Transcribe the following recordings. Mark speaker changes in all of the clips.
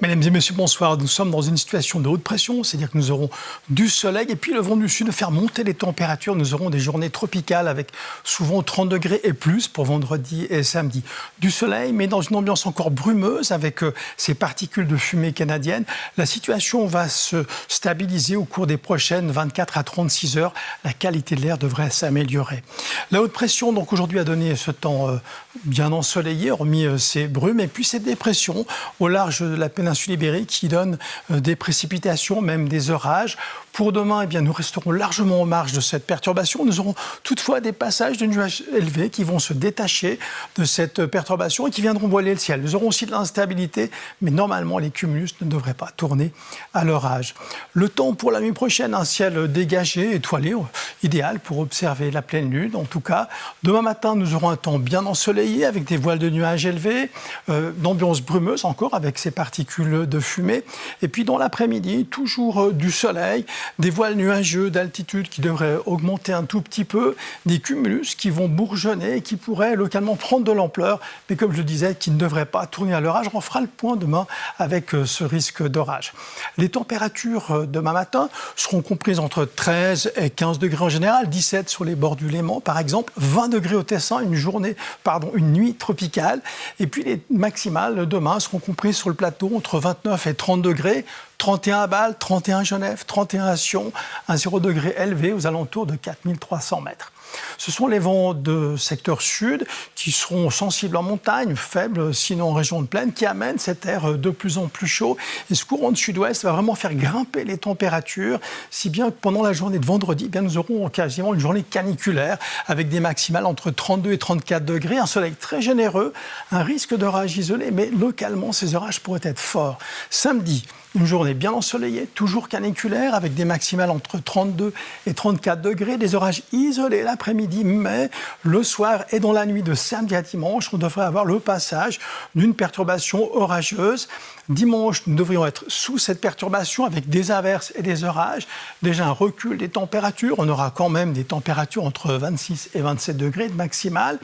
Speaker 1: Mesdames et messieurs, bonsoir. Nous sommes dans une situation de haute pression, c'est-à-dire que nous aurons du soleil et puis le vent du sud de faire monter les températures. Nous aurons des journées tropicales avec souvent 30 degrés et plus pour vendredi et samedi. Du soleil, mais dans une ambiance encore brumeuse avec ces particules de fumée canadienne. La situation va se stabiliser au cours des prochaines 24 à 36 heures. La qualité de l'air devrait s'améliorer. La haute pression, donc aujourd'hui, a donné ce temps bien ensoleillé, hormis ces brumes, et puis ces dépressions au large de la péninsule ibérique qui donne des précipitations, même des orages. Pour demain, eh bien, nous resterons largement en marge de cette perturbation. Nous aurons toutefois des passages de nuages élevés qui vont se détacher de cette perturbation et qui viendront voiler le ciel. Nous aurons aussi de l'instabilité, mais normalement, les cumulus ne devraient pas tourner à l'orage. Le temps pour la nuit prochaine, un ciel dégagé, étoilé, idéal pour observer la pleine lune. En tout cas, demain matin, nous aurons un temps bien ensoleillé avec des voiles de nuages élevés, d'ambiance brumeuse encore avec ces particules de fumée. Et puis dans l'après-midi, toujours du soleil, des voiles nuageux d'altitude qui devraient augmenter un tout petit peu, des cumulus qui vont bourgeonner et qui pourraient localement prendre de l'ampleur, mais comme je le disais, qui ne devraient pas tourner à l'orage. On fera le point demain avec ce risque d'orage. Les températures demain matin seront comprises entre 13 et 15 degrés en général, 17 sur les bords du Léman par exemple, 20 degrés au Tessin, une nuit tropicale. Et puis les maximales demain seront comprises sur le plateau entre 29 et 30 degrés, 31 à Bâle, 31 à Genève, 31 à Sion, un 0 degré élevé aux alentours de 4300 mètres. Ce sont les vents de secteur sud qui seront sensibles en montagne, faibles sinon en région de plaine, qui amènent cet air de plus en plus chaud. Et ce courant de sud-ouest va vraiment faire grimper les températures, si bien que pendant la journée de vendredi, nous aurons quasiment une journée caniculaire avec des maximales entre 32 et 34 degrés, un soleil très généreux, un risque d'orage isolé, mais localement ces orages pourraient être forts. Samedi, une journée bien ensoleillée, toujours caniculaire, avec des maximales entre 32 et 34 degrés, des orages isolés l'après-midi, mais le soir et dans la nuit de samedi à dimanche, on devrait avoir le passage d'une perturbation orageuse. Dimanche, nous devrions être sous cette perturbation avec des averses et des orages. Déjà un recul des températures, on aura quand même des températures entre 26 et 27 degrés de maximale.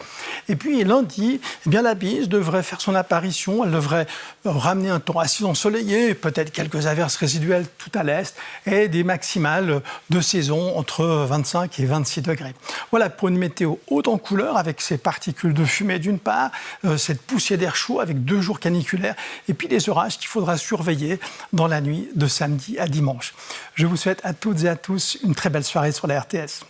Speaker 1: Et puis lundi, la bise devrait faire son apparition, elle devrait ramener un temps assez ensoleillé, peut-être quelques averses résiduelles tout à l'est et des maximales de saison entre 25 et 26 degrés. Voilà pour une météo haute en couleur avec ces particules de fumée d'une part, cette poussée d'air chaud avec 2 jours caniculaires et puis des orages qu'il faudra surveiller dans la nuit de samedi à dimanche. Je vous souhaite à toutes et à tous une très belle soirée sur la RTS.